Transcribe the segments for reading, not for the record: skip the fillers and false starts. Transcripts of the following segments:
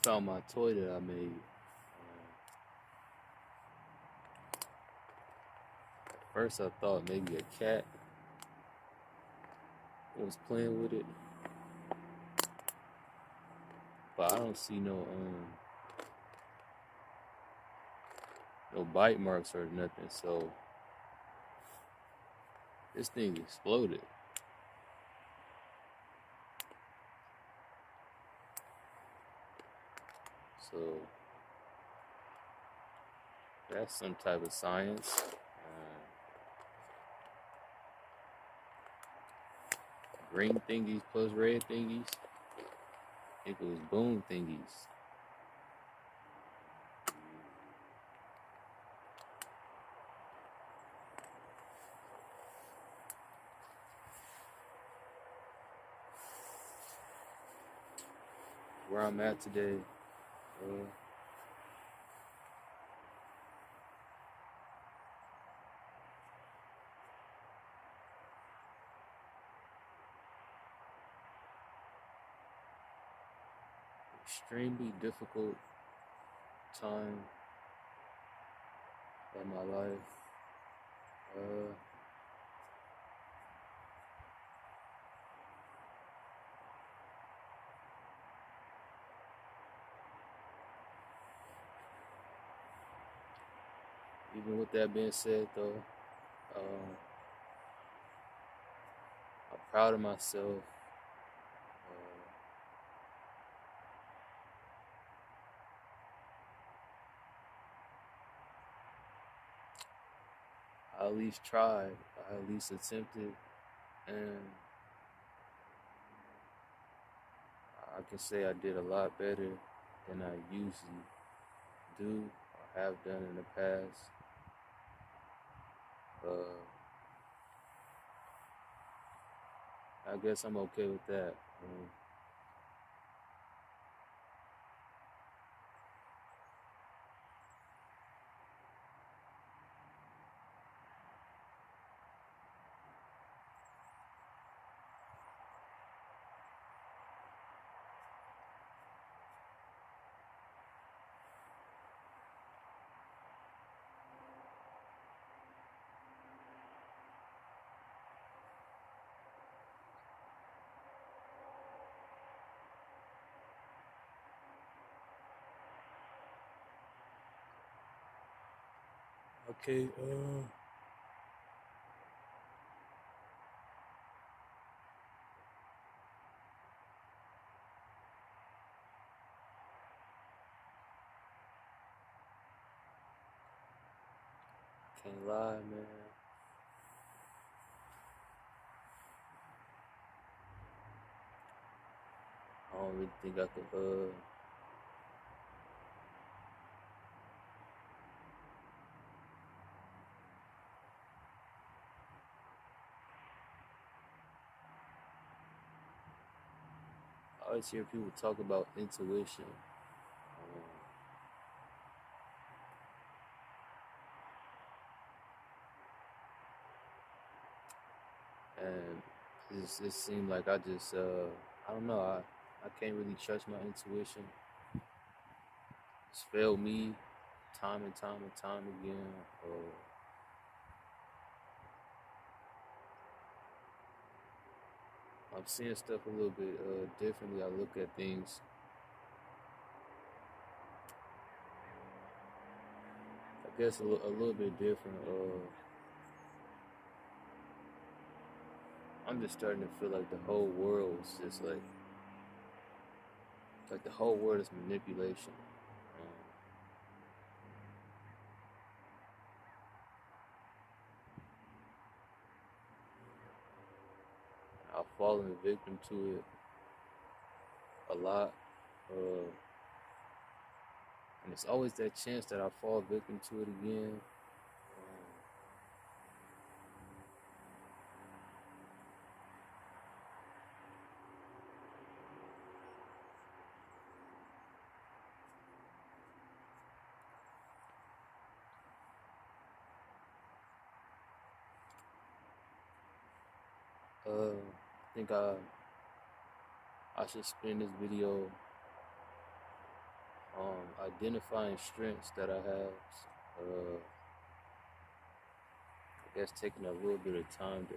Found my toy that I made. At first I thought maybe a cat was playing with it, but I don't see no bite marks or nothing, so this thing exploded. So that's some type of science. Green thingies plus red thingies. I think it was boom thingies. Where I'm at today, extremely difficult time of my life. Even with that being said, though, I'm proud of myself. I at least tried. I at least attempted, and I can say I did a lot better than I usually do or have done in the past. I guess I'm okay with that. Okay, can't lie, man. I don't really think I could, I always hear people talk about intuition. And it seemed like I just, I don't know, I can't really trust my intuition. It's failed me time and time and time again. I'm seeing stuff a little bit differently. I look at things, I guess, a little bit different. I'm just starting to feel like the whole world is just like the whole world is manipulation. I've fallen victim to it a lot. And it's always that chance that I fall victim to it again. I think I should spin this video Identifying strengths that I have. I guess taking a little bit of time to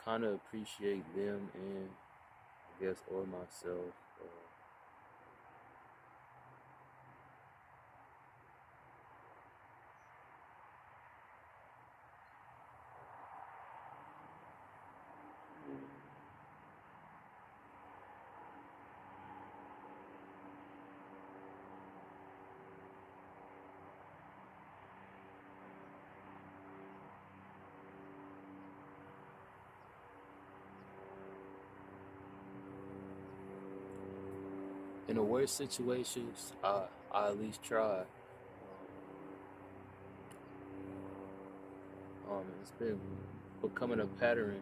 kind of appreciate them and I guess or myself. In the worst situations, I at least try. It's been becoming a pattern.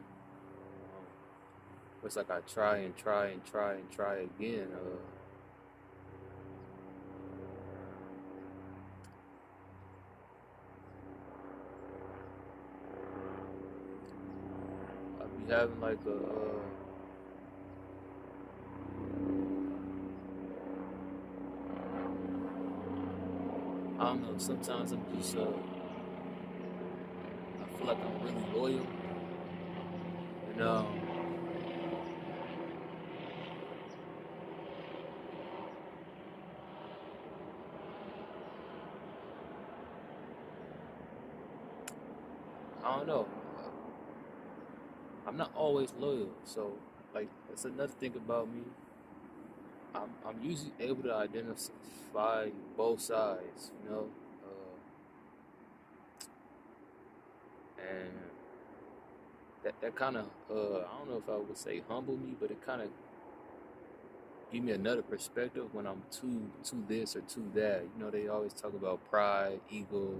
It's like I try and try and try and try again. I be having like I don't know. Sometimes I'm just I feel like I'm really loyal, and I don't know. I'm not always loyal, so like that's another thing about me. I'm usually able to identify both sides, and that kind of I don't know if I would say humble me, but it kind of give me another perspective when I'm too this or too that. They always talk about pride, ego,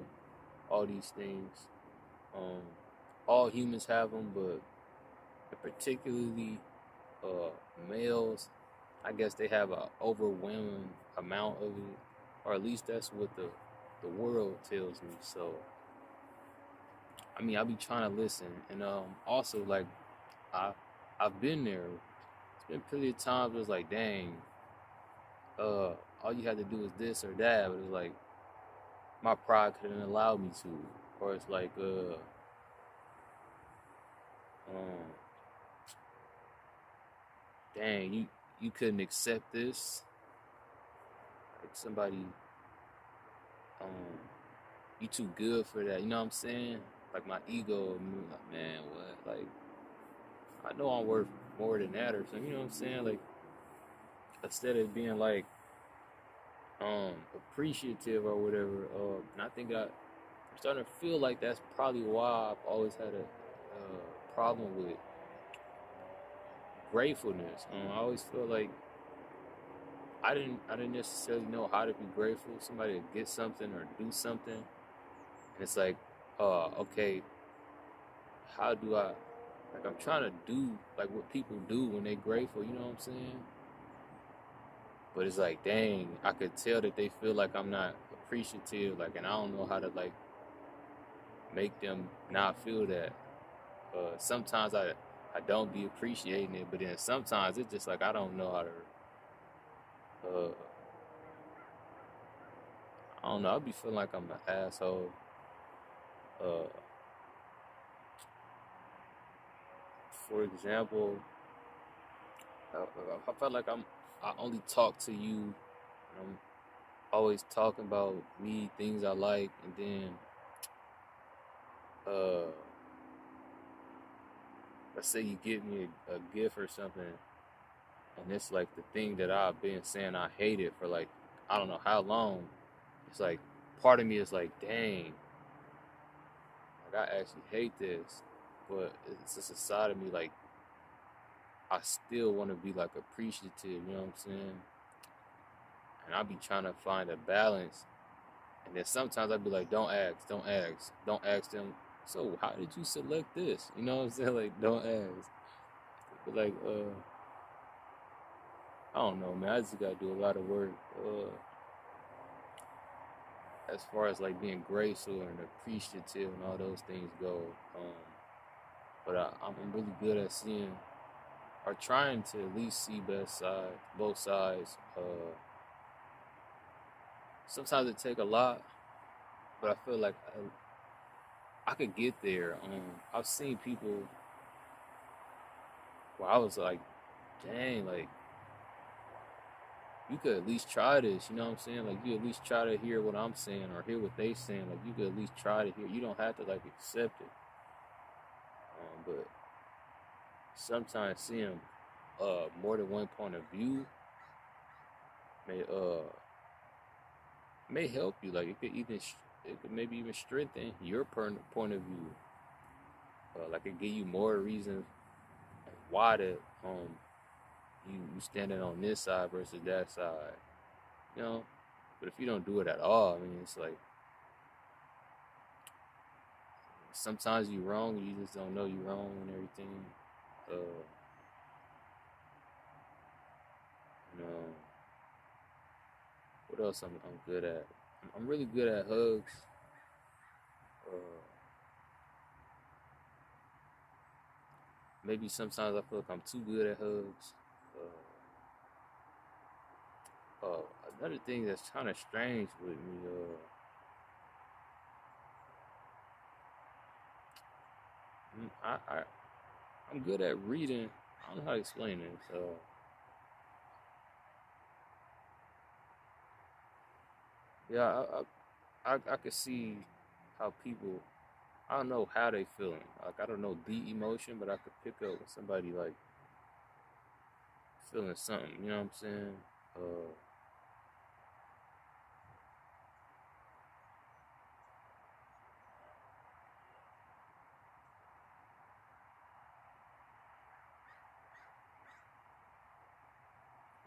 all these things. Um, all humans have them, but particularly uh, males, I guess they have an overwhelming amount of it, or at least that's what the world tells me. So, I mean, I be trying to listen, and also like I I've been there. It's been plenty of times where it's like, dang, all you had to do is this or that, but it's like my pride couldn't allow me to, or it's like, um, dang, you couldn't accept this, like somebody, um, you too good for that. You know what I'm saying? Like my ego, like, man, what? Like I know I'm worth more than that, or something. You know what I'm saying? Like instead of being like appreciative or whatever, and I think I'm starting to feel like that's probably why I've always had a problem with gratefulness. I always feel like I didn't necessarily know how to be grateful. Somebody to get something or do something, and it's like, okay, how do I? Like I'm trying to do like what people do when they grateful. You know what I'm saying? But it's like, dang, I could tell that they feel like I'm not appreciative. Like, and I don't know how to like make them not feel that. Sometimes I don't be appreciating it, but then sometimes it's just like I don't know how to. Uh, I don't know. I be feeling like I'm an asshole. Uh, for example, I felt like I only talk to you. I'm always talking about me, things I like, and then uh, let's say you give me a gift or something, and it's like the thing that I've been saying I hated for like I don't know how long. It's like part of me is like, dang, like I actually hate this, but it's just a side of me like I still want to be like appreciative. You know what I'm saying? And I be trying to find a balance. And then sometimes I'd be like, don't ask, don't ask, don't ask them. So how did you select this? You know what I'm saying? Like, don't ask. But like, I don't know, man. I just gotta do a lot of work. As far as like being graceful and appreciative and all those things go. Um, but I'm really good at seeing or trying to at least see both sides. Sometimes it take a lot, but I feel like I could get there. I've seen people where I was like, dang, like you could at least try this. You know what I'm saying? Like you at least try to hear what I'm saying or hear what they saying. Like you could at least try to hear. You don't have to like accept it. But sometimes seeing more than one point of view may may help you. Like it could maybe even strengthen your point of view. Like it give you more reasons why to you standing on this side versus that side. You know. But if you don't do it at all, I mean, it's like sometimes you're wrong. You just don't know you're wrong and everything. Uh, you know, what else I'm good at? I'm really good at hugs. Uh, Maybe sometimes I feel like I'm too good at hugs. Uh, Another thing that's kind of strange with me, I'm good at reading. I don't know how to explain this. Yeah, I could see how people. I don't know how they feeling. Like I don't know the emotion, but I could pick up when somebody like feeling something. You know what I'm saying? Uh,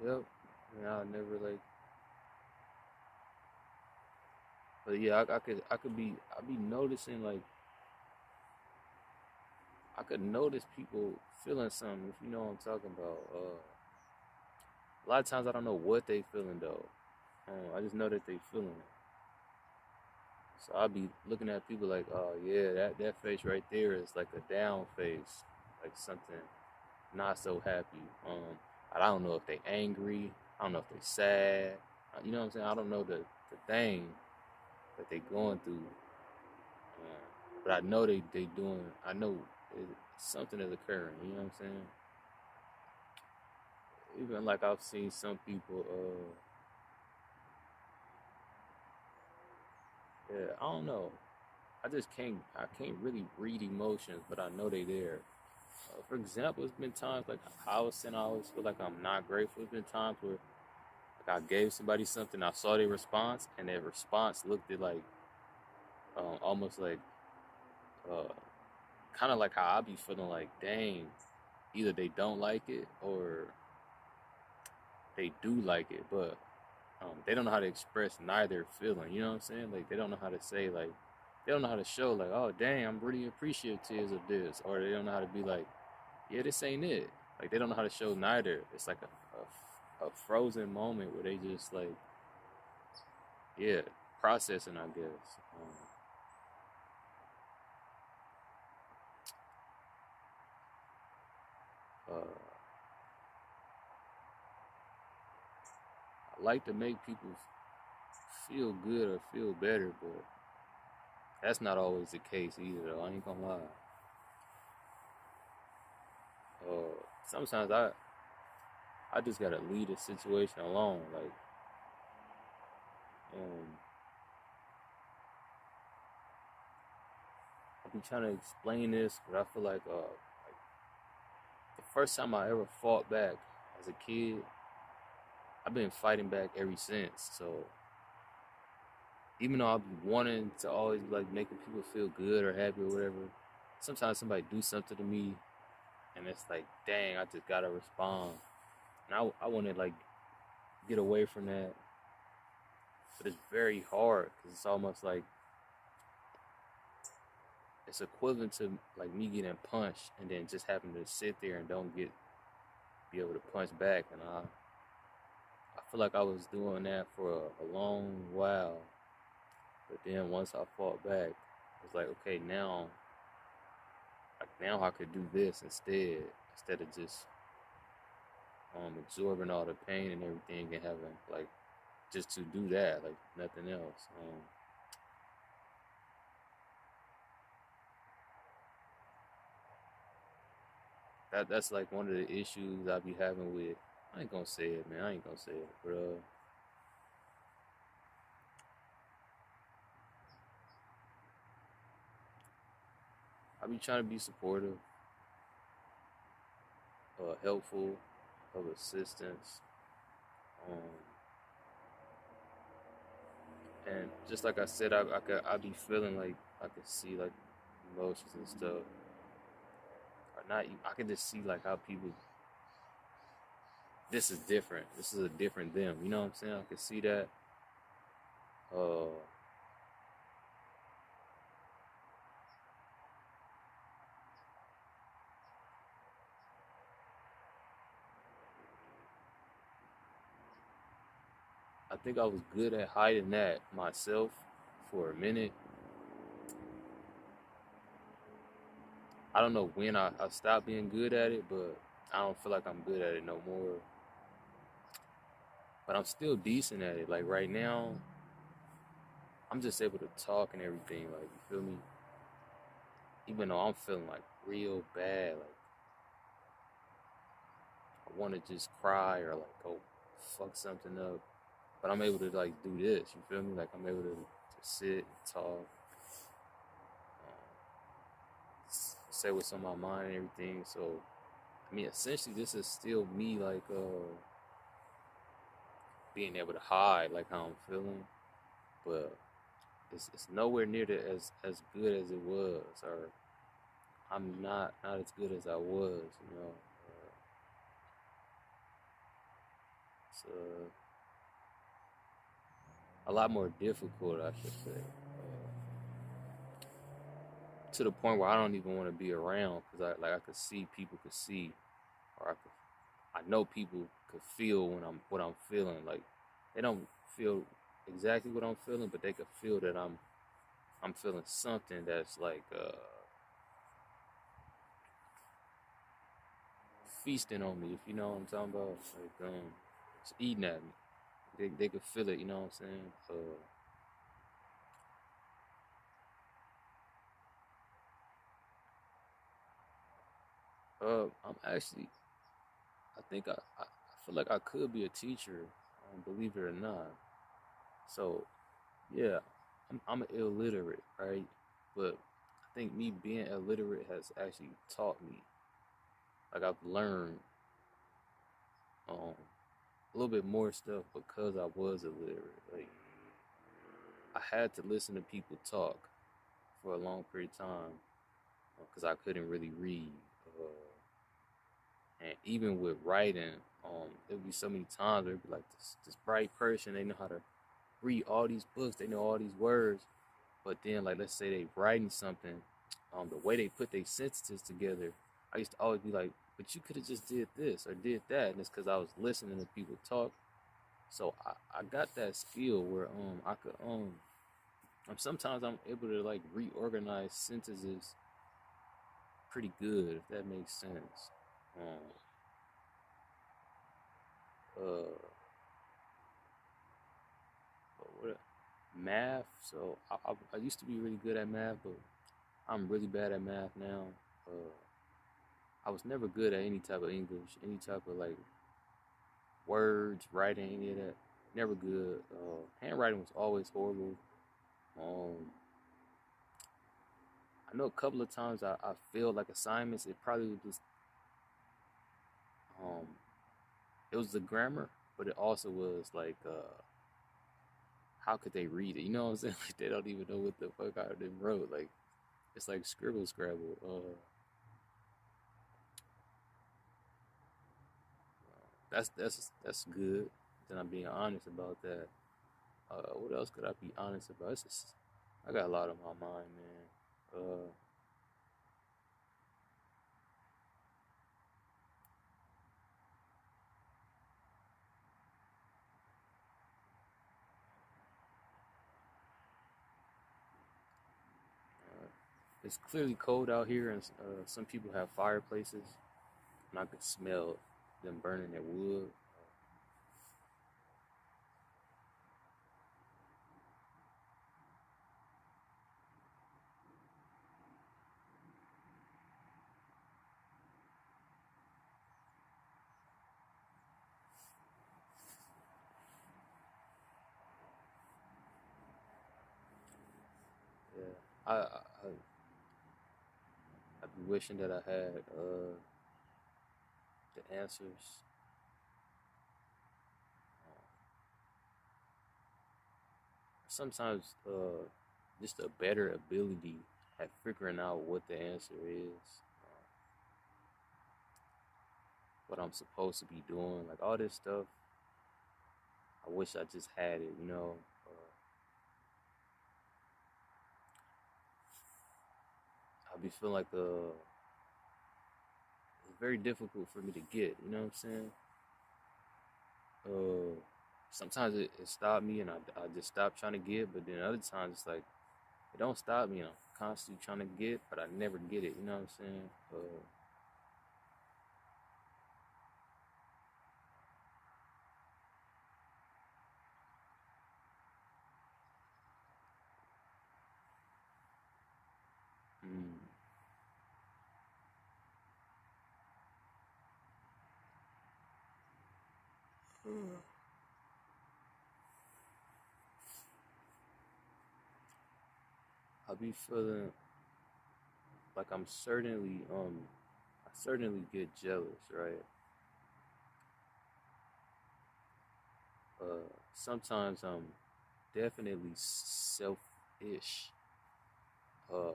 yep. Yeah, I never like. But yeah, I be noticing like I could notice people feeling something. If you know what I'm talking about. A lot of times I don't know what they feeling though. I just know that they feeling it. So I'll be looking at people like, oh yeah, that face right there is like a down face, like something not so happy. I don't know if they angry. I don't know if they sad. You know what I'm saying? I don't know the thing that they going through. But I know they doing. I know something is occurring. You know what I'm saying? Even like I've seen some people. Yeah, I don't know. I just can't. I can't really read emotions, but I know they there. For example, it's been times like how I was saying I always feel like I'm not grateful. It's been times where like I gave somebody something, I saw their response, and their response looked at like almost like uh, kind of like how I be feeling like, dang, either they don't like it or they do like it, but they don't know how to express neither feeling. You know what I'm saying? Like they don't know how to say like they don't know how to show like, oh dang, I'm really appreciative of this, or they don't know how to be like, yeah, this ain't it. Like they don't know how to show neither. It's like a frozen moment where they just like, yeah, processing, I guess. Uh, I like to make people feel good or feel better, but that's not always the case either. Though I ain't gonna lie. Sometimes I just gotta leave the situation alone. Like, um, I be trying to explain this, but I feel like the first time I ever fought back as a kid, I've been fighting back ever since. So even though I be wanting to always be like making people feel good or happy or whatever, sometimes somebody do something to me, and it's like, dang, I just gotta respond. And I want to like get away from that, but it's very hard because it's almost like it's equivalent to like me getting punched and then just having to sit there and don't be able to punch back. And I feel like I was doing that for a long while, but then once I fought back, it's like, okay, now like now I could do this instead of just absorbing all the pain and everything and having like just to do that, like nothing else. That's like one of the issues I be having with. I ain't gonna say it, man. I ain't gonna say it, but I be trying to be supportive, helpful, of assistance, um, and just like I said, I be feeling like I could see like emotions and stuff, or not. I can just see like how people. This is different. This is a different them. You know what I'm saying? I can see that. Uh, I think I was good at hiding that myself for a minute. I don't know when I stopped being good at it, but I don't feel like I'm good at it no more. But I'm still decent at it. Like right now, I'm just able to talk and everything. Like you feel me? Even though I'm feeling like real bad, like I want to just cry or like go fuck something up. But I'm able to like do this. You feel me? Like I'm able to sit and talk, say what's on my mind and everything. So I mean, essentially, this is still me like being able to hide like how I'm feeling, but it's nowhere near as good as it was, or I'm not as good as I was. It's a lot more difficult, I should say, to the point where I don't even want to be around because I could see people could see, or I know people could feel when what I'm feeling. Like they don't feel exactly what I'm feeling, but they could feel that I'm feeling something that's like feasting on me, if you know what I'm talking about. Like it's eating at me. They could feel it, you know what I'm saying? I'm actually, I think I feel like I could be a teacher, believe it or not. So yeah, I'm illiterate, right? But I think me being illiterate has actually taught me. Like I've learned a little bit more stuff because I was illiterate. Like I had to listen to people talk for a long period of time because I couldn't really read. And even with writing, there would be so many times where it'd be like this bright person, they know how to read all these books, they know all these words, but then like let's say they writing something, the way they put their sentences together, I used to always be like, but you could have just did this or did that, and it's because I was listening to people talk. So I got that skill where I could sometimes I'm able to like reorganize sentences pretty good if that makes sense. Um, uh, what math. So I used to be really good at math, but I'm really bad at math now. Uh, I was never good at any type of English, any type of like words, writing, any of that. Never good. Handwriting was always horrible. Um, I know a couple of times I failed like assignments. It probably was um, it was the grammar, but it also was like how could they read it? You know what I'm saying? Like they don't even know what the fuck I done wrote. Like it's like scribble scrabble. That's good. Then I'm being honest about that. What else could I be honest about? It's just, I got a lot on my mind, man. Uh, it's clearly cold out here, and some people have fireplaces, and I could smell them burning their wood. Yeah, I'd be wishing that I had the answers. Sometimes just a better ability at figuring out what the answer is, what I'm supposed to be doing, like all this stuff. I wish I just had it, you know. I'd be feeling like it's very difficult for me to get, you know what I'm saying? Uh, Sometimes it stopped me and I just stopped trying to get, but then other times it's like it don't stop me and I'm constantly trying to get, but I never get it, you know what I'm saying? Mm, I be feeling like I certainly get jealous, right? Sometimes I'm definitely selfish. Uh,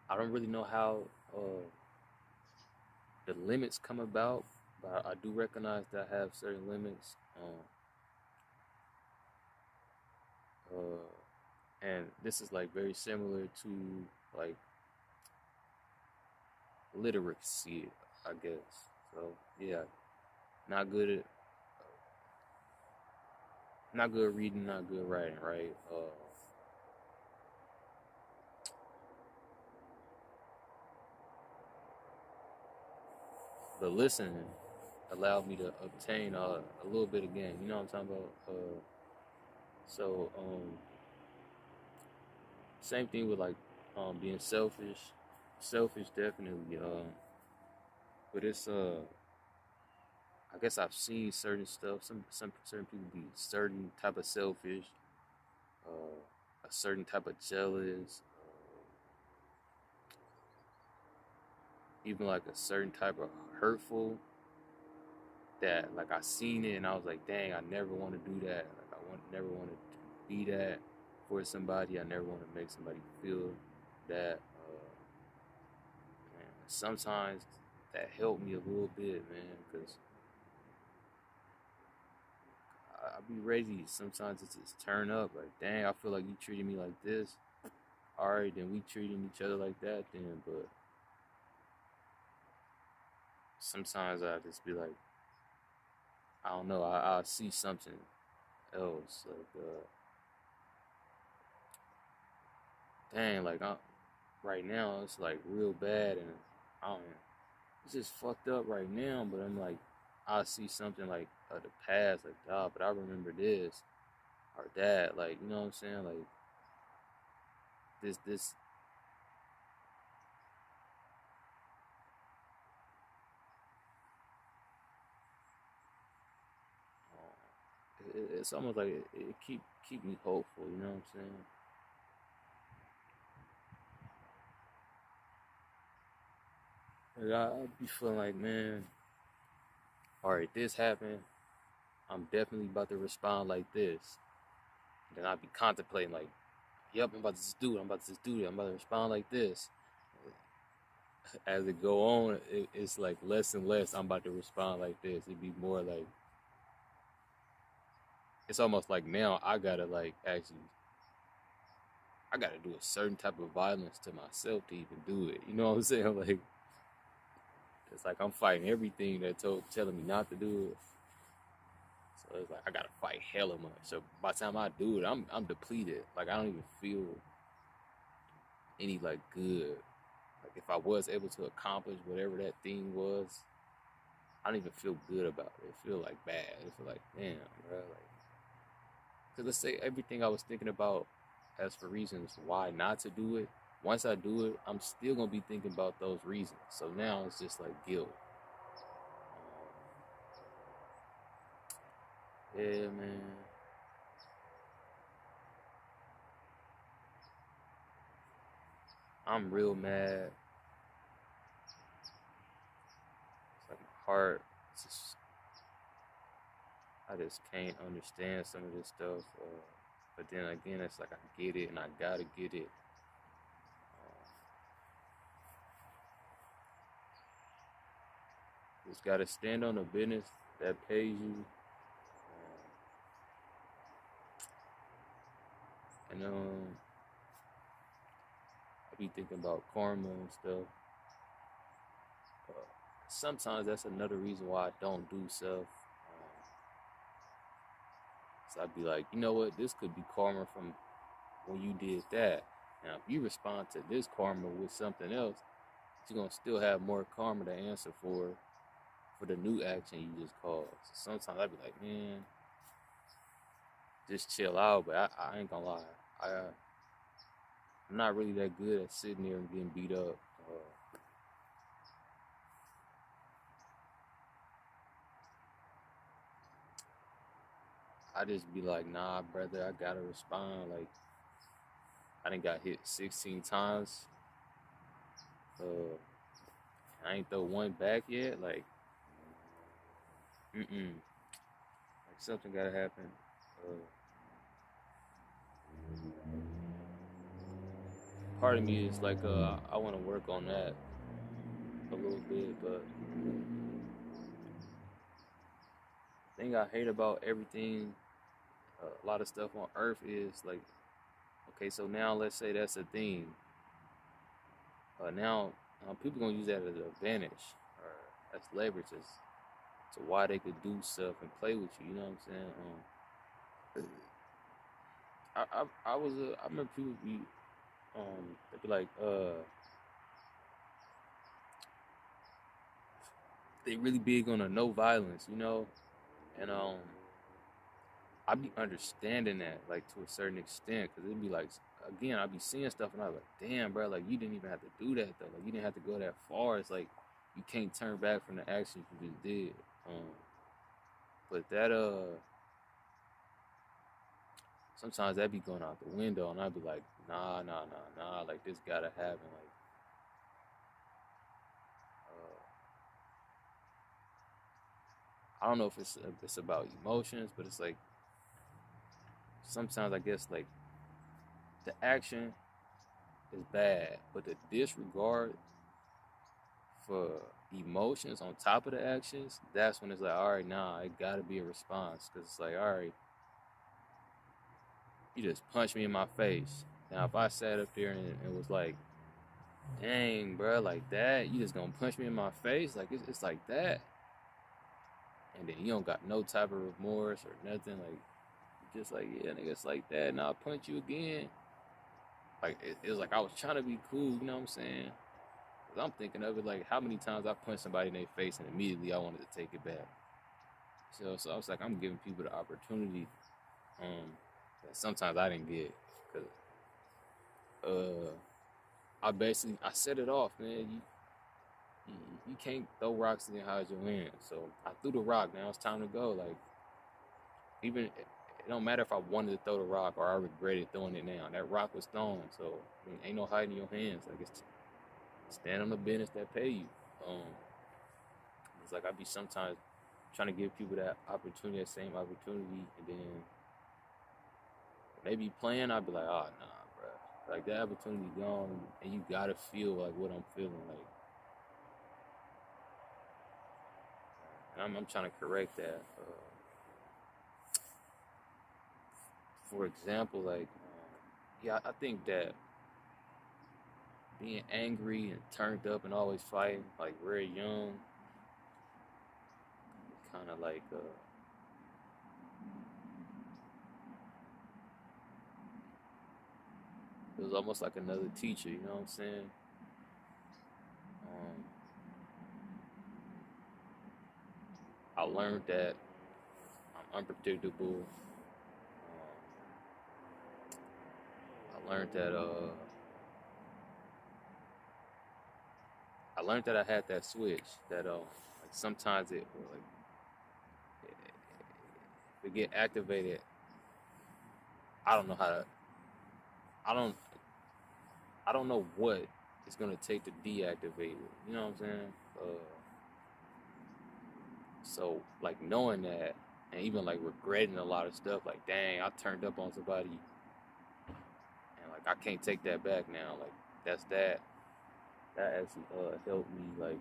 I don't really know how uh, the limits come about, but I do recognize that I have certain limits. And this is like very similar to like literacy, I guess. So yeah, not good at not good reading, not good writing, right? The listening allowed me to obtain a little bit again. You know what I'm talking about? So same thing with like being selfish. Selfish definitely. But it's I guess I've seen certain stuff. Some certain people be certain type of selfish, a certain type of jealous, even like a certain type of hurtful. That like I seen it and I was like, dang, I never want to do that. Like never want to be that for somebody. I never want to make somebody feel that. Man, sometimes that helped me a little bit, man, because I be ready. Sometimes it's just turn up. Like, dang, I feel like you treated me like this. All right, then we treating each other like that. Then, but sometimes I just be like, I don't know. I see something else. Like, dang, like right now it's like real bad, and I don't. It's just fucked up right now. But I'm like, I see something like the past, like, ah, but I remember this or that. Like, you know what I'm saying? Like this. It's almost like it keep me hopeful. You know what I'm saying? Like, I be feeling like, man, all right, this happened. I'm definitely about to respond like this. Then I'd be contemplating like, yep, I'm about to just do it. I'm about to just do it. I'm about to respond like this. As it go on, it's like less and less. I'm about to respond like this. It'd be more like it's almost like now I gotta like actually I gotta do a certain type of violence to myself to even do it. You know what I'm saying? Like it's like I'm fighting everything that telling me not to do it. So it's like I gotta fight hella much. So by the time I do it, I'm depleted. Like I don't even feel any like good. Like if I was able to accomplish whatever that thing was, I don't even feel good about it. It feel like bad. It feel like damn, bro. Like, cause let's say everything I was thinking about as for reasons why not to do it. Once I do it, I'm still gonna be thinking about those reasons. So now it's just like guilt. Yeah, man. I'm real mad. It's like my heart. It's just, I just can't understand some of this stuff. But then again, it's like I get it and I gotta get it. Just gotta stand on a business that pays you. And I be thinking about karma and stuff. Uh, Sometimes that's another reason why I don't do stuff. So I'd be like, you know what? This could be karma from when you did that. Now, if you respond to this karma with something else, you're gonna still have more karma to answer for the new action you just caused. So sometimes I'd be like, man, just chill out. But I ain't gonna lie, I'm not really that good at sitting there and getting beat up. I just be like, nah, brother, I gotta respond. Like, I done got hit 16 times. Uh, I ain't throw one back yet. Like, like something gotta happen. Uh, Part of me is like, I want to work on that a little bit, but the thing I hate about everything, a lot of stuff on Earth is like, okay, so now let's say that's a thing. Now people gonna use that as an advantage or as leverage as to why they could do stuff and play with you. You know what I'm saying? I remember people be they'd be like they really big on a no violence, you know, and I be understanding that like to a certain extent because it'd be like again I be seeing stuff and I be like damn bro like you didn't even have to do that though like you didn't have to go that far. It's like you can't turn back from the actions you just did. But that sometimes that be going out the window and I'd be like nah like this gotta happen like uh, I don't know if it's about emotions but it's like sometimes I guess like the action is bad but the disregard for emotions on top of the actions, that's when it's like, all right, nah, it gotta be a response. Cause it's like, all right, you just punched me in my face. Now, if I sat up there and was like, dang, bro, like that, you just gonna punch me in my face? Like, it's like that. And then you don't got no type of remorse or nothing. Like, just like, yeah, nigga, it's like that. And I'll punch you again. Like, it was like I was trying to be cool, you know what I'm saying? Cause I'm thinking of it like how many times I punched somebody in their face and immediately I wanted to take it back. So I was like, I'm giving people the opportunity that sometimes I didn't get. Cause I set it off, man. You, you can't throw rocks and then hide your hand. So I threw the rock. Now it's time to go. Like even it don't matter if I wanted to throw the rock or I regretted throwing it now. That rock was thrown. So I mean, ain't no hiding your hands. Like it's stand on the business that pay you. Um, it's like I be sometimes trying to give people that opportunity, that same opportunity, and then when they be playing, I'd be like, oh nah, bro. Like that opportunity gone, and you gotta feel like what I'm feeling like. And I'm trying to correct that. For example, like, yeah, I think that being angry and turned up and always fighting, like very young, kind of like it was almost like another teacher. You know what I'm saying? Um, I learned that I'm unpredictable. I learned that I had that switch. That like sometimes if it get activated, I don't know how to. I don't I don't know what it's gonna take to deactivate it. You know what I'm saying? So like knowing that, and even like regretting a lot of stuff. Like, dang, I turned up on somebody, and like I can't take that back now. Like that's that. That actually helped me like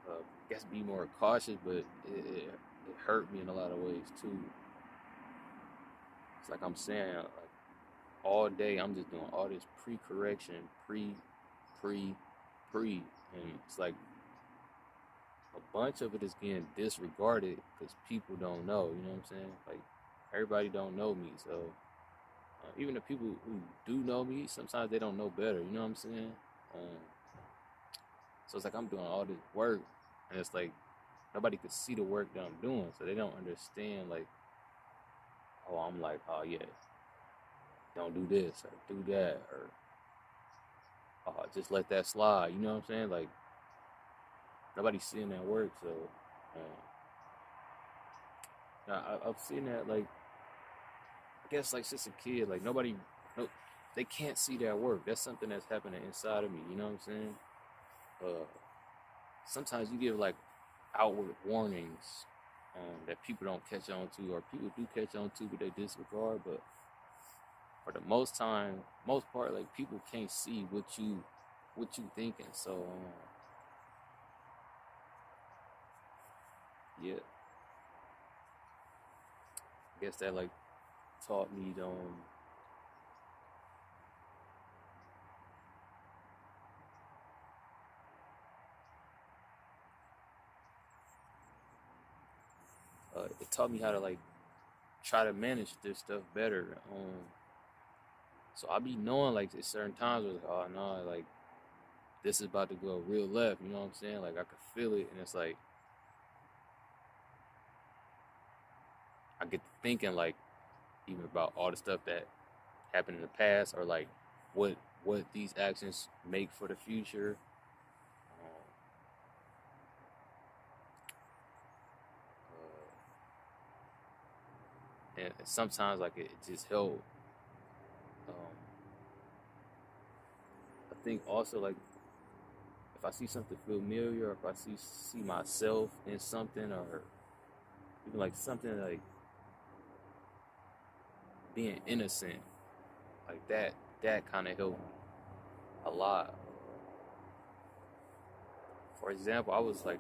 I guess be more cautious, but it hurt me in a lot of ways too. It's like I'm saying, like all day I'm just doing all this pre-correction, pre, pre, and it's like a bunch of it is getting disregarded because people don't know. You know what I'm saying? Like everybody don't know me, so even the people who do know me, sometimes they don't know better. You know what I'm saying? Um, so it's like I'm doing all this work, and it's like nobody could see the work that I'm doing, so they don't understand. Like, oh, I'm like, oh yeah, don't do this or do that, or just let that slide. You know what I'm saying? Like nobody's seeing that work, so I've seen that. Like I guess like since a kid, like no, they can't see that work. That's something that's happening inside of me. You know what I'm saying? Uh, Sometimes you give like outward warnings that people don't catch on to, or people do catch on to, but they disregard. But for the most part, like people can't see what you thinking. So yeah, I guess that like taught me it taught me how to like try to manage this stuff better. So I be knowing like at certain times where like, oh no, like this is about to go real left. You know what I'm saying? Like I could feel it, and it's like I get to thinking like even about all the stuff that happened in the past, or like what what these actions make for the future. Um, and sometimes like it just helped. Um, I think also like if I see something familiar, or if I see myself in something, or even like something like being innocent, like that kind of helped a lot. For example, I was like,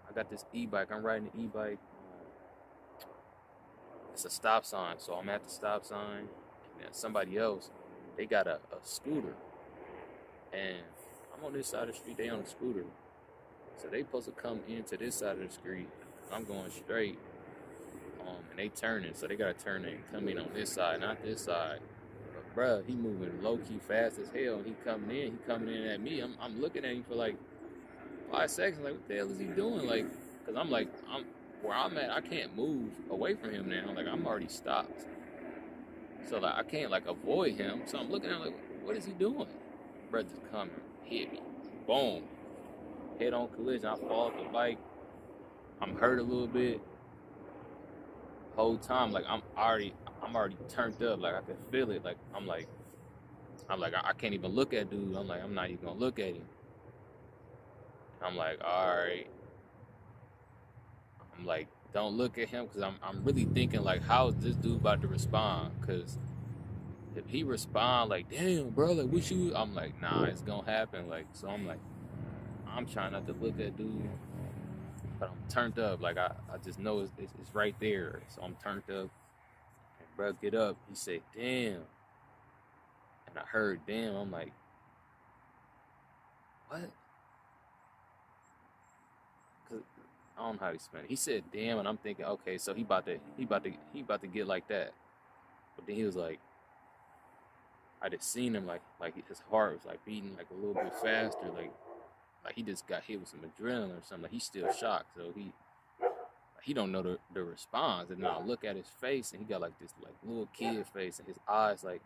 I got this e-bike. I'm riding the e-bike. It's a stop sign, so I'm at the stop sign, and then somebody else, they got a scooter, and I'm on this side of the street. They on a scooter, so they supposed to come into this side of the street. I'm going straight, and they turning, so they gotta turn and come in on this side, not this side. But bruh, he moving low key fast as hell, and he coming in at me. I'm looking at him for like 5 seconds, like what the hell is he doing? Like, cause I'm like I'm where I'm at, I can't move away from him now. Like I'm already stopped, so like I can't like avoid him. So I'm looking at him like, what is he doing? Brother's coming, hit me, boom, head on collision. I fall off the bike. I'm hurt a little bit. Whole time, like I'm already turned up. Like I can feel it. Like I'm like I can't even look at dude. I'm like I'm not even gonna look at him. I'm like all right. I'm like don't look at him because I'm really thinking like how is this dude about to respond? Because if he respond like damn bro, like what you? I'm like nah, it's gonna happen. Like so I'm like I'm trying not to look at dude, but I'm turned up. Like I just know it's right there. So I'm turned up. And bro, get up. He said damn, and I heard damn. I'm like what? Cause I don't know how to explain it. He said damn, and I'm thinking okay, so he about to get like that. But then he was like, I just seen him like his heart was like beating like a little bit faster, like he just got hit with some adrenaline or something. Like he's still shocked, so he don't know the response. And then I look at his face, and he got like this like little kid face, and his eyes like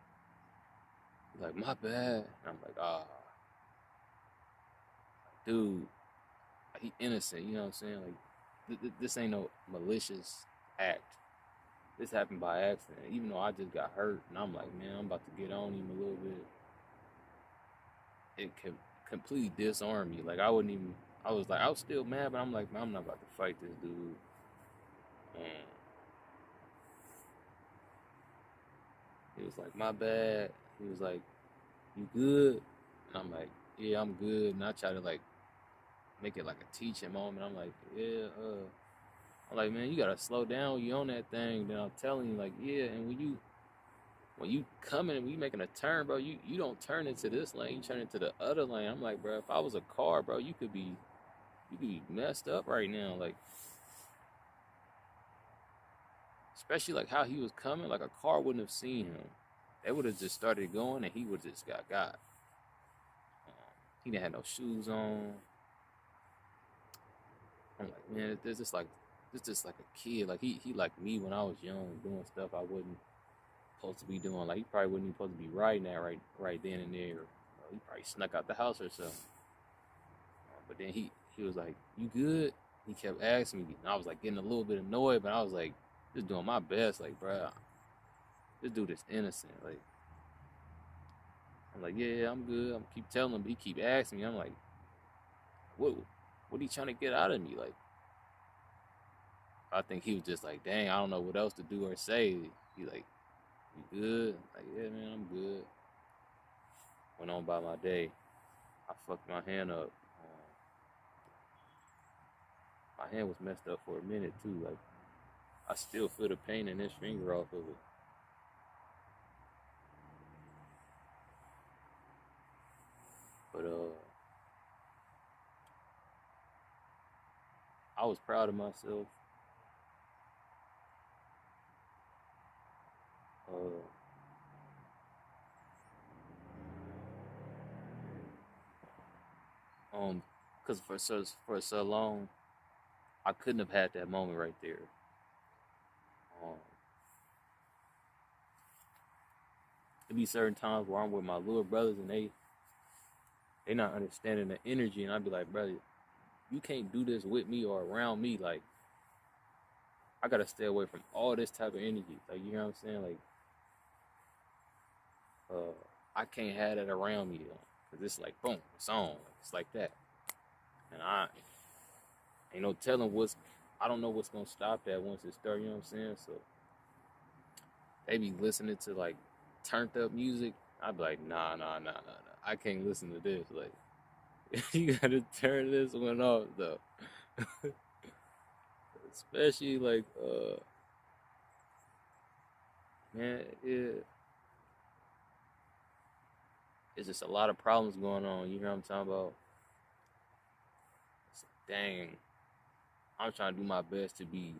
my bad. And I'm like, dude, he innocent. You know what I'm saying? Like this ain't no malicious act. This happened by accident. Even though I just got hurt, and I'm like, man, I'm about to get on him a little bit. It can completely disarm me. Like I wouldn't even. I was still mad, but I'm like, man, I'm not about to fight this dude. And he was like, my bad. He was like, you good? And I'm like, yeah, I'm good. And I try to like make it like a teaching moment. I'm like, yeah, I'm like, man, you gotta slow down when you on that thing. Then I'm telling you, like, yeah, and when you coming and we making a turn, bro, you don't turn into this lane, you turn into the other lane. I'm like, bro, if I was a car, bro, you could be messed up right now. Like, especially like how he was coming, like a car wouldn't have seen him. They would have just started going and he would just got. He didn't have no shoes on. I'm like, man, this just like a kid. Like he like me when I was young, doing stuff I wasn't supposed to be doing. Like he probably wasn't even supposed to be riding that right then and there. He probably snuck out the house or something. But then he was like, you good? He kept asking me, and I was like getting a little bit annoyed, but I was like, just doing my best. Like, bro, this dude is innocent. Like, I'm like, yeah, I'm good. I'm keep telling him, but he keep asking me. I'm like, what he trying to get out of me? Like, I think he was just like, dang, I don't know what else to do or say. He like, you good? Like, yeah, man, I'm good. Went on by my day. I fucked my hand up. My hand was messed up for a minute too. Like, I still feel the pain in this finger off of it. But I was proud of myself. Uh, cause for so long, I couldn't have had that moment right there. Um, there be certain times where I'm with my little brothers and they not understanding the energy, and I'd be like, brother, you can't do this with me or around me. Like, I gotta stay away from all this type of energy. Like, you know what I'm saying? Like, I can't have that around me though, cause it's like boom, it's on. It's like that, and I ain't no telling what's. I don't know what's gonna stop that once it starts. You know what I'm saying? So they be listening to like turned up music. I'd be like, nah. I can't listen to this. Like, you gotta turn this one off though. Especially like, man, it's just a lot of problems going on. You know what I'm talking about? It's like, dang, I'm trying to do my best to be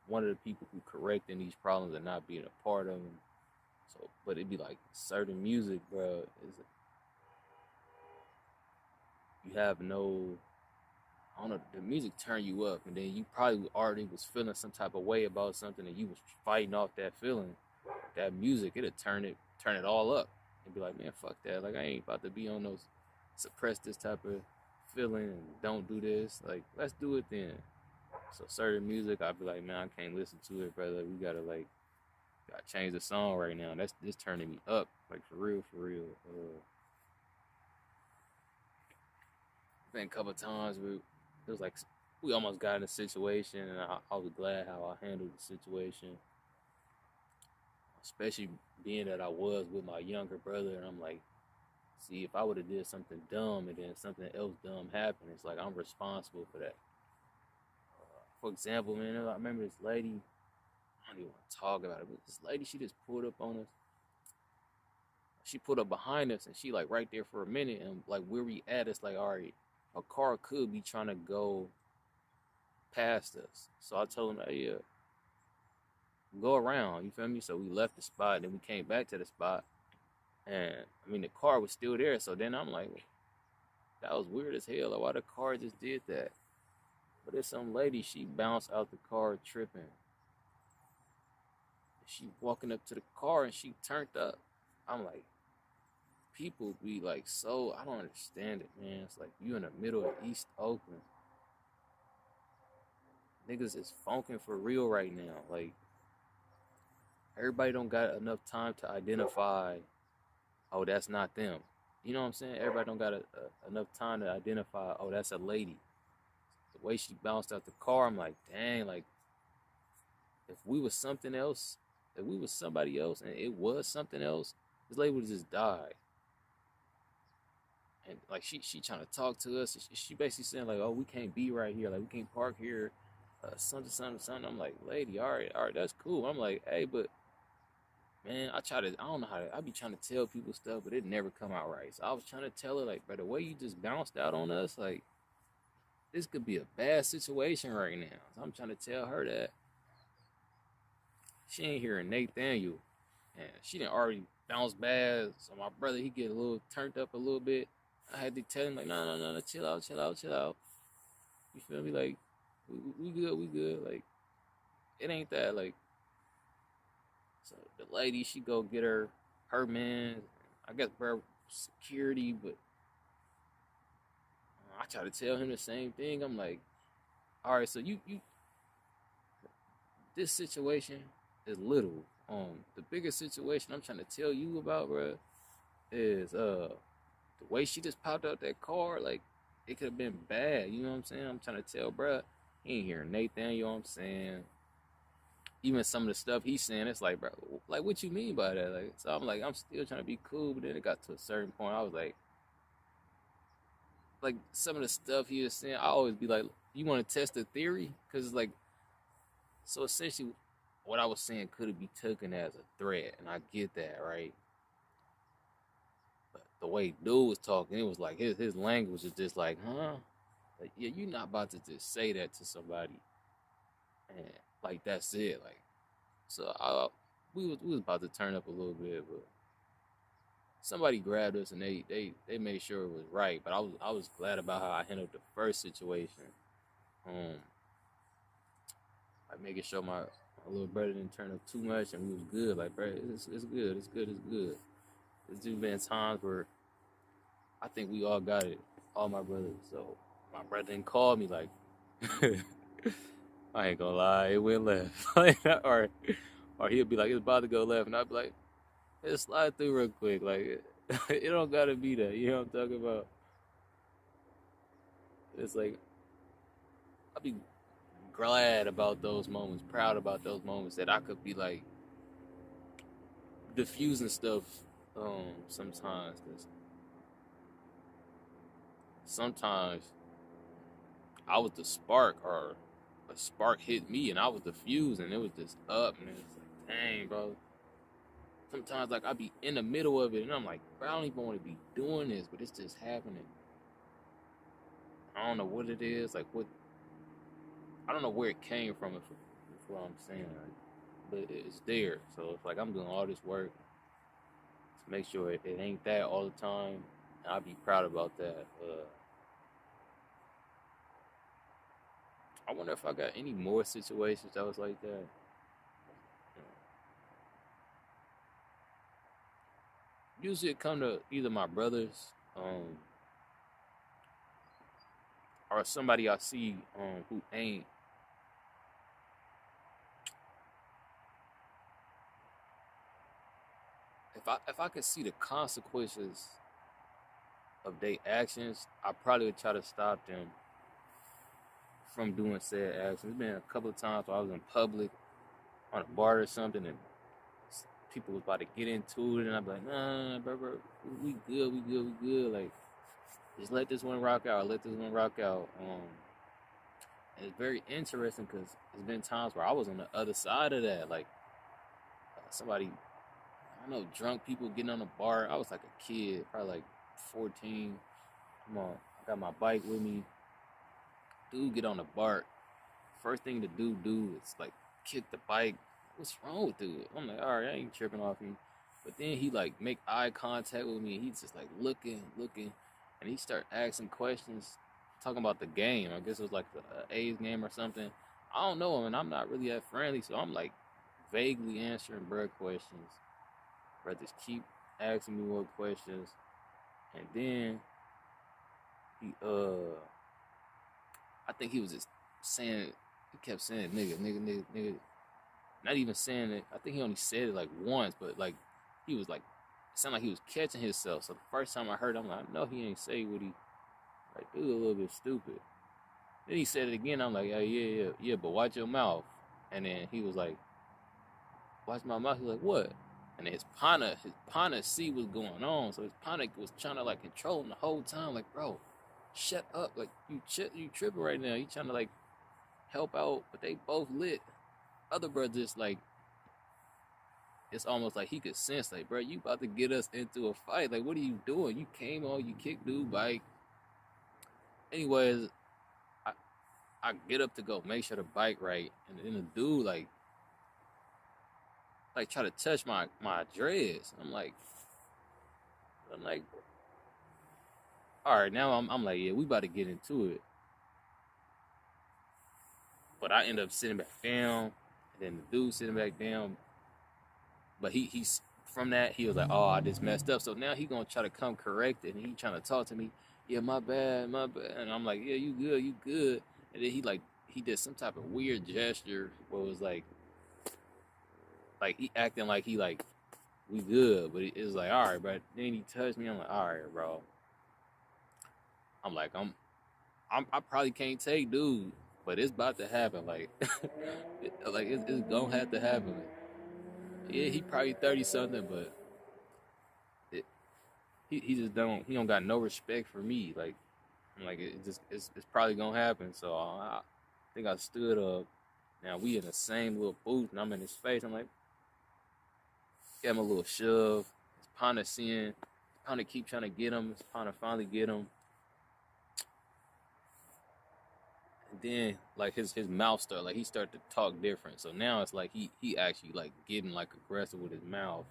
one of the people who correcting these problems and not being a part of them. So, but it'd be like certain music, bro. Is you have no, I don't know, the music turn you up, and then you probably already was feeling some type of way about something, and you was fighting off that feeling. That music, it'll turn it all up, and be like, man, fuck that. Like I ain't about to be on those suppress this type of feeling and don't do this. Like let's do it then. So certain music, I'd be like, man, I can't listen to it, brother. We gotta change the song right now. That's just turning me up, like for real, for real. Been a couple of times where it was like we almost got in a situation, and I was glad how I handled the situation, especially being that I was with my younger brother, and I'm like, see, if I would have did something dumb and then something else dumb happened, it's like I'm responsible for that. For example, man, I remember this lady. I don't even want to talk about it, but this lady, she just pulled up on us. She put up behind us, and she like right there for a minute, and like where we at, it's like, all right, a car could be trying to go past us. So I told him, hey, go around. You feel me? So we left the spot, and then we came back to the spot, and I mean the car was still there. So then I'm like, that was weird as hell. Like, why the car just did that? But there's some lady, she bounced out the car tripping. She walking up to the car and she turned up. I'm like, people be like, so I don't understand it, man. It's like you in the middle of East Oakland. Niggas is funking for real right now. Like everybody don't got enough time to identify, oh, that's not them. You know what I'm saying? Everybody don't got enough time to identify, oh, that's a lady. The way she bounced out the car, I'm like, dang, like if we was something else, if we was somebody else and it was something else, this lady would just die. And like she trying to talk to us. She basically saying like, oh, we can't be right here. Like we can't park here. Something. I'm like, lady, all right, that's cool. I'm like, hey, but man, I don't know how to, I be trying to tell people stuff, but it never come out right. So I was trying to tell her like, bro, the way you just bounced out on us, like this could be a bad situation right now. So I'm trying to tell her that she ain't hearing Nathaniel, and she didn't already bounce bad. So my brother, he get a little turned up a little bit. I had to tell him like, no, chill out. You feel me? Like, we good. Like, it ain't that. Like, so the lady, she go get her man. I guess bro, security, but I try to tell him the same thing. I'm like, all right, so you this situation is little. The bigger situation I'm trying to tell you about, bro, is the way she just popped out that car. Like, it could have been bad. You know what I'm saying? I'm trying to tell, bro, he ain't hearing Nathan. You know what I'm saying? Even some of the stuff he's saying, it's like, bro, like, what you mean by that? Like, so I'm like, I'm still trying to be cool, but then it got to a certain point. I was like some of the stuff he was saying, I always be like, you want to test the theory? Because it's like, so essentially, what I was saying could be taken as a threat, and I get that, right? But the way dude was talking, it was like his language is just like, huh? Like, yeah, you're not about to just say that to somebody, and like that's it. Like, so we was about to turn up a little bit, but somebody grabbed us and they made sure it was right. But I was glad about how I handled the first situation. Like making sure my little brother didn't turn up too much and we was good. Like, bro, it's good. There's just been times where I think we all got it, all my brothers. So my brother didn't call me like, I ain't gonna lie, it went left. Or he'll be like, it's about to go left, and I'd be like, let's slide through real quick. Like, it don't gotta be that. You know what I'm talking about? It's like I'd be glad about those moments, proud about those moments that I could be like diffusing stuff sometimes, because sometimes I was the spark, or a spark hit me and I was diffused and it was just up, and it's like, dang, bro. Sometimes like I be in the middle of it and I'm like, bro, I don't even want to be doing this, but it's just happening. I don't know what it is, like what, I don't know where it came from, if what I'm saying, like, but it's there. So it's like I'm doing all this work to make sure it ain't that all the time, and I'll be proud about that. I wonder if I got any more situations that was like that. Usually it come to either my brothers, or somebody I see who ain't. If I could see the consequences of their actions, I probably would try to stop them from doing said actions. There's been a couple of times where I was in public on a bar or something, and people was about to get into it, and I'd be like, nah, bro, we good. Like, just let this one rock out. And it's very interesting because there's been times where I was on the other side of that. Like, somebody, I don't know, drunk people getting on the bar. I was like a kid, probably like 14. Come on, I got my bike with me. Dude, get on the bar. First thing the dude do is like kick the bike. what's wrong with dude? I'm like, all right, I ain't tripping off you. But then he like make eye contact with me. He's just like looking, and he start asking questions, talking about the game. I guess it was like the A's game or something. I don't know him, and I'm not really that friendly, so I'm like vaguely answering bruh questions. Bruh just keep asking me more questions, and then he I think he was just saying, he kept saying nigga. Not even saying it. I think he only said it like once, but like he was like, it sounded like he was catching himself. So the first time I heard it, I'm like, I know he ain't say what he, like, dude, a little bit stupid. Then he said it again. I'm like, yeah, but watch your mouth. And then he was like, watch my mouth. He was like, what? And then his partner see what's going on. So his partner was trying to like control him the whole time. Like, bro, shut up. Like you tripping right now. You trying to like help out, but they both lit. Other brother just like, it's almost like he could sense, like, bro, you about to get us into a fight. Like, what are you doing? You came on, you kicked dude bike. Anyways, I, I get up to go make sure the bike right, and then the dude like try to touch my dreads. I'm like, all right, now I'm like, yeah, we about to get into it. But I end up sitting back down, and then the dude sitting back down. But he's from that, he was like, oh, I just messed up. So now he gonna try to come correct it, and he trying to talk to me. Yeah, my bad, my bad. And I'm like, yeah, you good, you good. And then he did some type of weird gesture where it was like he acting like he like we good, but it was like, all right, but then he touched me. I'm like, all right, bro. I'm like, I probably can't take dude, but it's about to happen. Like, like it's gonna have to happen. Yeah, he probably 30 something, but it, he just don't got no respect for me. Like I'm like it's probably gonna happen. So I think I stood up. Now we in the same little booth, and I'm in his face. I'm like, gave him a little shove. His partner seeing, his partner keep trying to get him. His partner finally get him. And then like his mouth started like he started to talk different. So now it's like he actually like getting like aggressive with his mouth.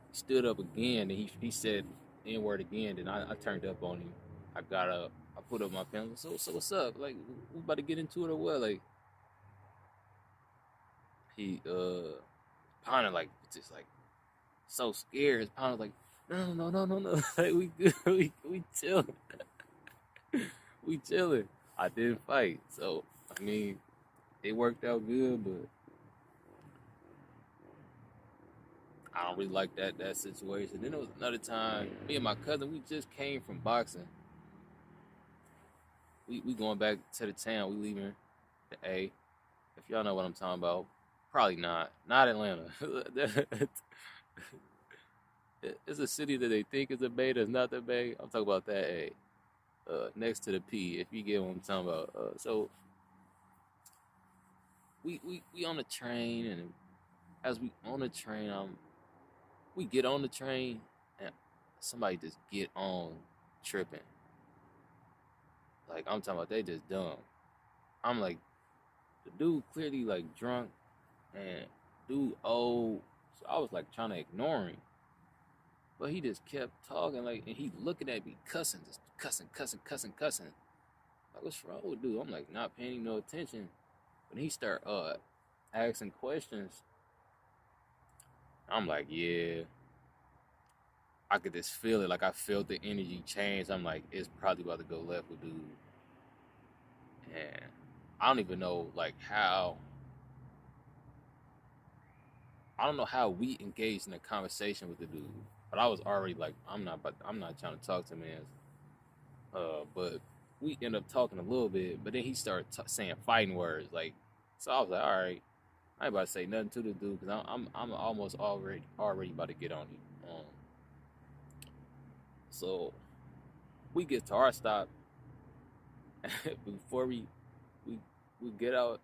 He stood up again, and he said N word again. Then I turned up on him. I got up. I put up my pants. So what's up? Like we about to get into it or what? Like he partner like just like so scared. His partner like no. Like we good. We chilling. We chilling. I didn't fight, so I mean it worked out good, but I don't really like that situation. Then there was another time, me and my cousin, we just came from boxing. We going back to the town. We leaving the A. If y'all know what I'm talking about, probably not. Not Atlanta. It's a city that they think is a Bay that's not the Bay. I'm talking about that A. Next to the P, if you get what I'm talking about. So we on the train, and as we on the train, we get on the train, and somebody just get on tripping. Like I'm talking about, they just dumb. I'm like, the dude clearly like drunk, and dude old. So I was like trying to ignore him, but he just kept talking like, and he looking at me cussing, just cussing. Like, what's wrong with dude? I'm like not paying no attention. When he start asking questions, I'm like, yeah, I could just feel it. Like I felt the energy change. I'm like, it's probably about to go left with dude. And I don't even know like how. I don't know how we engaged in a conversation with the dude. But I was already like, I'm not trying to talk to him. But we end up talking a little bit. But then he started saying fighting words. Like, so I was like, all right, I ain't about to say nothing to the dude because I'm almost already about to get on him. So we get to our stop. Before we we get out,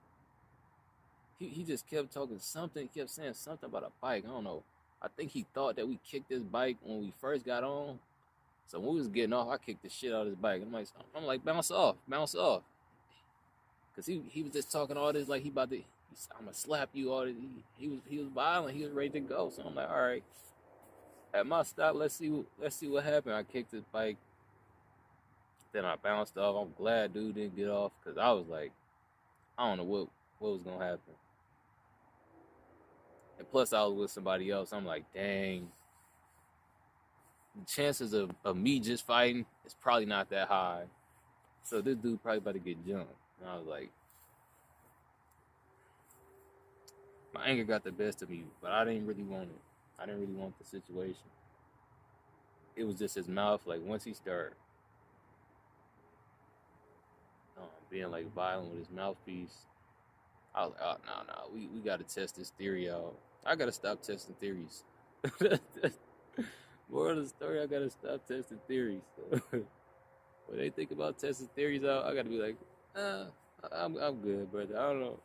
he just kept talking something. He kept saying something about a bike. I don't know. I think he thought that we kicked this bike when we first got on. So when we was getting off, I kicked the shit out of his bike. I'm like, bounce off. Cause he was just talking all this like he I'm gonna slap you. All this. He was violent. He was ready to go. So I'm like, all right, at my stop, let's see what happened. I kicked his bike, then I bounced off. I'm glad dude didn't get off because I was like, I don't know what was gonna happen. And plus, I was with somebody else. I'm like, dang, the chances of me just fighting is probably not that high. So this dude probably about to get jumped. And I was like, my anger got the best of me, but I didn't really want it. I didn't really want the situation. It was just his mouth. Like once he started being like violent with his mouthpiece, I was like, oh no, we got to test this theory out. I gotta stop testing theories. More of the story, I gotta stop testing theories. When they think about testing theories out, I gotta be like, I'm good, brother. I don't know.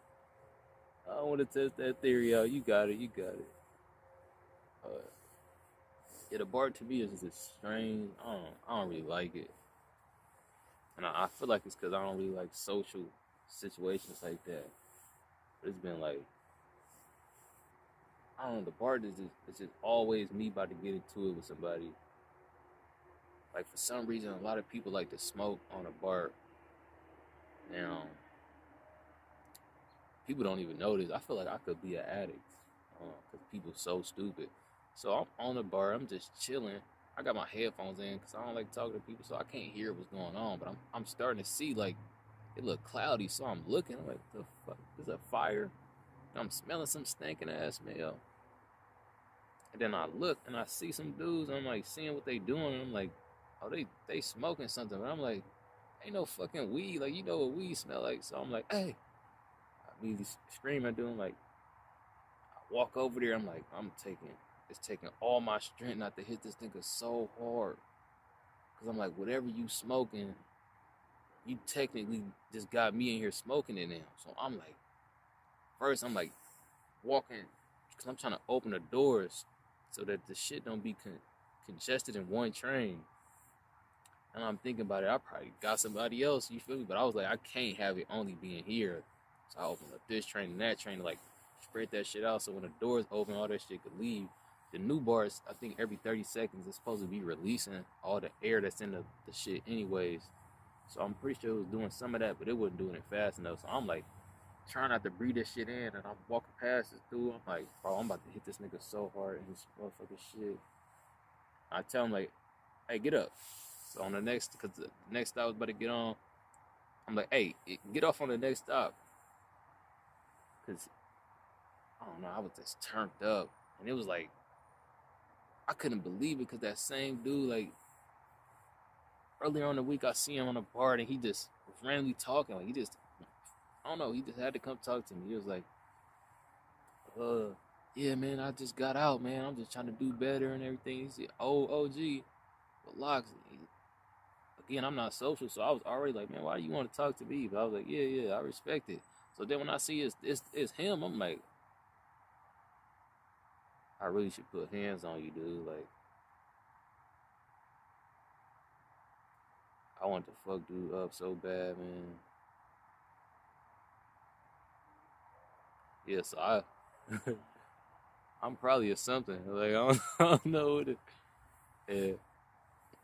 I don't want to test that theory out. You got it. Yeah, the bar to me is just a strange. I don't really like it, and I feel like it's because I don't really like social situations like that. But it's been like, I don't know. The bar is just always me about to get into it with somebody. Like for some reason, a lot of people like to smoke on a bar. Now, people don't even notice. I feel like I could be an addict because people so stupid. So I'm on the bar. I'm just chilling. I got my headphones in because I don't like talking to people, so I can't hear what's going on. But I'm starting to see like it look cloudy, so I'm looking. I'm like, the fuck is a fire? And I'm smelling some stinking ass smell. And then I look and I see some dudes. And I'm like seeing what they doing. And I'm like, oh, they smoking something. And I'm like, ain't no fucking weed. Like you know what weed smell like. So I'm like, hey. I immediately scream at them. Like I walk over there. I'm like, it's taking all my strength not to hit this nigga so hard. Cause I'm like, whatever you smoking, you technically just got me in here smoking it now. So I'm like, first I'm like walking, cause I'm trying to open the doors so that the shit don't be congested in one train. And I'm thinking about it, I probably got somebody else, you feel me? But I was like, I can't have it only being here. So I opened up this train and that train to like spread that shit out so when the doors open, all that shit could leave. The new bars, I think every 30 seconds, it's supposed to be releasing all the air that's in the shit anyways. So I'm pretty sure it was doing some of that, but it wasn't doing it fast enough. So I'm like, trying not to breathe this shit in, and I'm walking past this dude. I'm like, bro, I'm about to hit this nigga so hard in this motherfucking shit. I tell him like, hey, get up. So on the next, cause the next stop I was about to get on, I'm like, hey, get off on the next stop. Cause I don't know, I was just turned up, and it was like, I couldn't believe it, cause that same dude, like, earlier on the week, I see him on a bar, and he just was randomly talking, like, I don't know, he just had to come talk to me. He was like, yeah, man, I just got out, man. I'm just trying to do better and everything. He said, oh, OG, relax. Again, I'm not social, so I was already like, man, why do you want to talk to me? But I was like, yeah, I respect it. So then when I see it's him, I'm like, I really should put hands on you, dude. Like, I want to fuck dude up so bad, man. Yeah, so I'm probably a something. Like, I don't know what it. Yeah.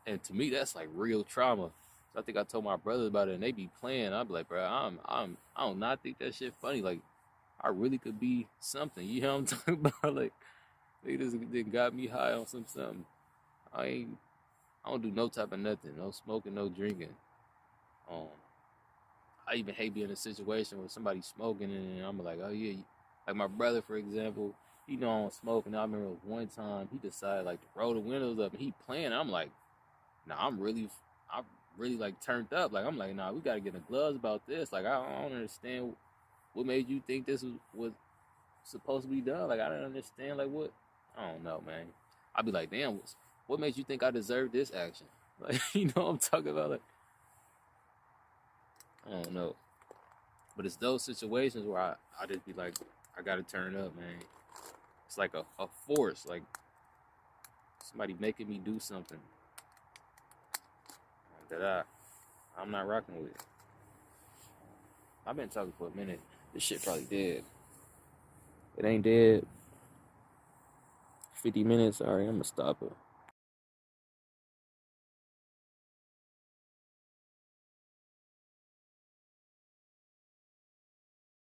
And to me, that's like real trauma. So I think I told my brothers about it, and they be playing. I'd be like, bro, I do not think that shit funny. Like, I really could be something. You know what I'm talking about? Like, they just got me high on something. I don't do no type of nothing. No smoking, no drinking. I even hate being in a situation where somebody's smoking, and I'm like, oh yeah, like my brother, for example. He know I don't smoke, and I remember one time he decided like to roll the windows up, and he playing. I'm like, nah, I'm really like turned up. Like I'm like, nah, we gotta get in the gloves about this. Like I don't understand what made you think this was supposed to be done. Like I don't understand. Like what? I don't know, man. I'd be like, damn, what made you think I deserved this action? Like you know what I'm talking about? Like I don't know. But it's those situations where I just be like, I gotta turn up, man. It's like a force, like somebody making me do something that I'm not rocking with. I've been talking for a minute. This shit probably dead. It ain't dead. 50 minutes. All right, I'm gonna stop it.